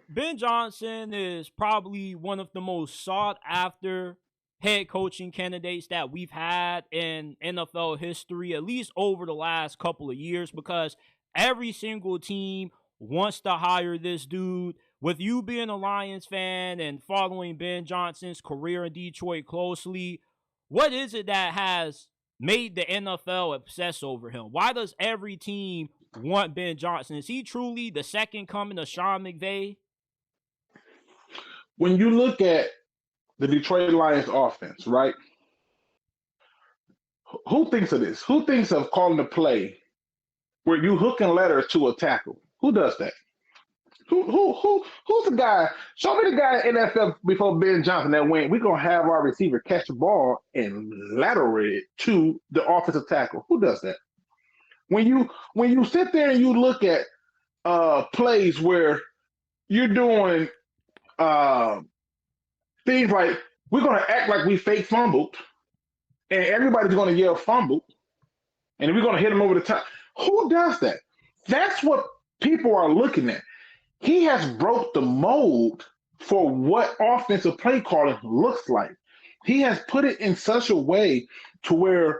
Ben Johnson is probably one of the most sought after head coaching candidates that we've had in NFL history, at least over the last couple of years, because every single team wants to hire this dude. With you being a Lions fan and following Ben Johnson's career in Detroit closely, what is it that has made the NFL obsess over him? Why does every team want Ben Johnson? Is he truly the second coming of Sean McVay? When you look at the Detroit Lions offense, right? Who thinks of this? Who thinks of calling a play where you hook and ladder to a tackle? Who does that? Who's the guy? Show me the guy in NFL before Ben Johnson that went, we're gonna have our receiver catch the ball and lateral it to the offensive tackle. Who does that? When you sit there and you look at plays where you're doing uh, things like we're gonna act like we fake fumbled and everybody's gonna yell fumble and we're gonna hit them over the top. Who does that? That's what people are looking at. He has broke the mold for what offensive play calling looks like. He has put it in such a way to where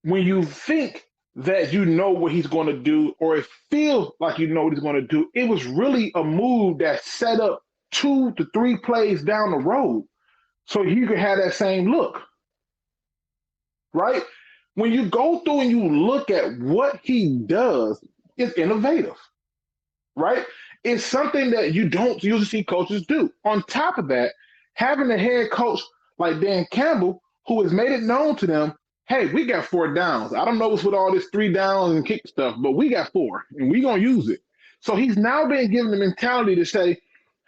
when you think that you know what he's going to do, or it feels like you know what he's going to do, it was really a move that set up 2 to 3 plays down the road so you could have that same look, right? When you go through and you look at what he does, it's innovative, right? It's something that you don't usually see coaches do. On top of that, having a head coach like Dan Campbell, who has made it known to them, hey, we got 4 downs. I don't know what's with all this 3 downs and kick stuff, but we got 4, and we're gonna use it. So he's now been given the mentality to say,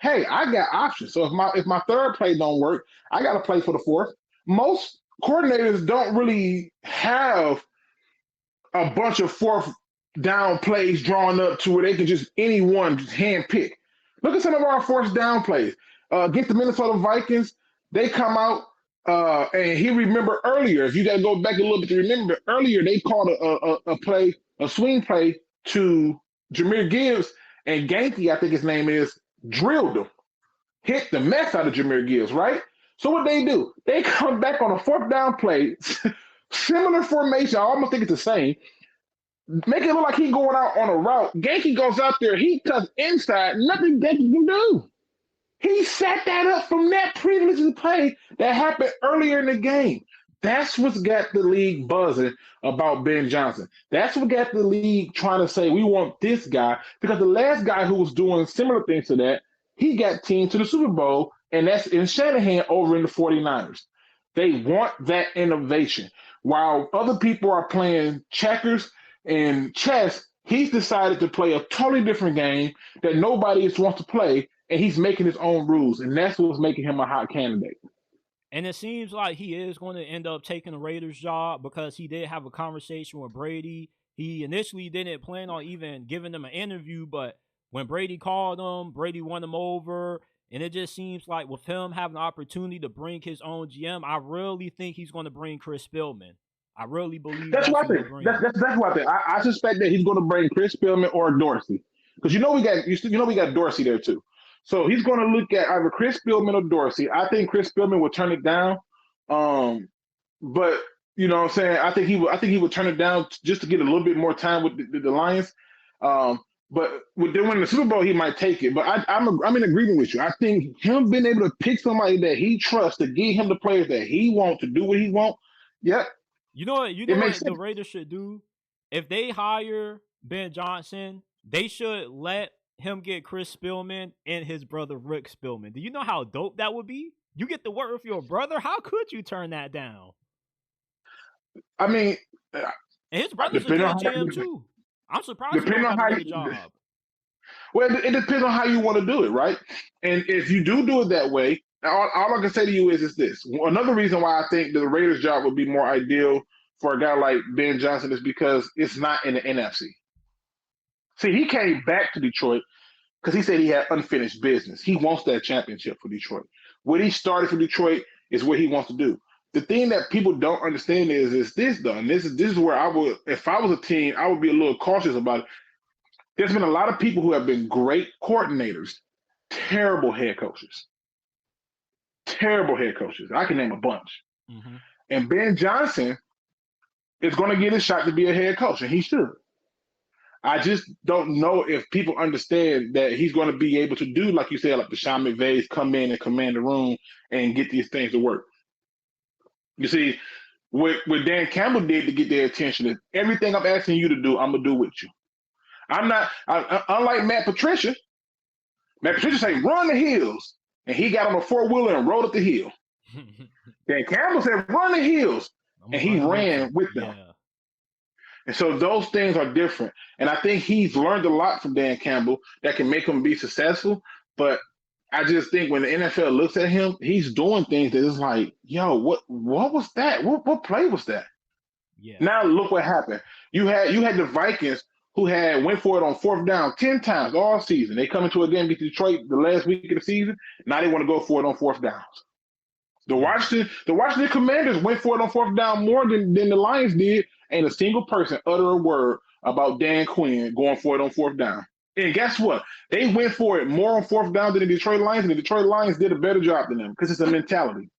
hey, I got options. So if my third play don't work, I got to play for the fourth. Most coordinators don't really have a bunch of fourth down plays drawn up to where they can just anyone just hand pick. Look at some of our fourth down plays against the Minnesota Vikings. They come out and he remember earlier. If you got to go back a little bit to remember earlier, they called a play, a swing play to Jameer Gibbs, and Genki, I think his name is, drilled him, hit the mess out of Jameer Gibbs, right? So what they do? They come back on a fourth down play, similar formation. I almost think it's the same. Make it look like he going out on a route. Genki goes out there, he cuts inside, nothing Genki can do. He set that up from that previous play that happened earlier in the game. That's what's got the league buzzing about Ben Johnson. That's what got the league trying to say we want this guy, because the last guy who was doing similar things to that, he got team to the Super Bowl, and that's in Shanahan over in the 49ers. They want that innovation. While other people are playing checkers and chess, he's decided to play a totally different game that nobody else wants to play, and he's making his own rules, and that's what's making him a hot candidate. And it seems like he is going to end up taking the Raiders job because he did have a conversation with Brady. He initially didn't plan on even giving them an interview, but when Brady called him, Brady won him over. And it just seems like with him having the opportunity to bring his own GM, I really think he's going to bring Chris Spielman. I really believe That's that's what who I he'll think. bring. That's exactly what I think. I suspect that he's going to bring Chris Spielman or Dorsey, because we got Dorsey there too. So he's going to look at either Chris Spielman or Dorsey. I think Chris Spielman will turn it down, um, but you know what I'm saying. I think he would turn it down just to get a little bit more time with the Lions. But with them winning the Super Bowl, he might take it. But I'm in agreement with you. I think him being able to pick somebody that he trusts to give him the players that he wants to do what he wants. Yep, You know what? You it know makes what the sense. Raiders should do? If they hire Ben Johnson, they should let him get Chris Spielman and his brother Rick Spielman. Do you know how dope that would be? You get to work with your brother. How could you turn that down? I mean, uh, And his brother's a depending good on GM how, too. I'm surprised he depending don't on got how another you, job. well, it depends on how you want to do it, right? And if you do it that way, all I can say to you is this. Another reason why I think the Raiders job would be more ideal for a guy like Ben Johnson is because it's not in the NFC. See, he came back to Detroit because he said he had unfinished business. He wants that championship for Detroit. What he started for Detroit is what he wants to do. The thing that people don't understand is this though, and this is where I would, if I was a team, I would be a little cautious about it. There's been a lot of people who have been great coordinators terrible head coaches. Terrible head coaches. I can name a bunch. Mm-hmm. And Ben Johnson is going to get a shot to be a head coach, and he should. I just don't know if people understand that he's going to be able to do, like you said, like the Sean McVays, come in and command the room and get these things to work. You see, what Dan Campbell did to get their attention is everything I'm asking you to do, I'm going to do with you. Unlike Matt Patricia. Matt Patricia say, run the hills. And he got on a four-wheeler and rode up the hill. Dan Campbell said, run the hills. And he ran with them. Yeah. And so those things are different. And I think he's learned a lot from Dan Campbell that can make him be successful. But I just think when the NFL looks at him, he's doing things that is like, yo, what was that? What play was that? Yeah. Now look what happened. You had the Vikings who went for it on fourth down 10 times all season. They come into a game against Detroit the last week of the season. Now they want to go for it on fourth downs. The Washington Commanders went for it on fourth down more than the Lions did. Ain't a single person utter a word about Dan Quinn going for it on fourth down. And guess what? They went for it more on fourth down than the Detroit Lions, and the Detroit Lions did a better job than them because it's a mentality.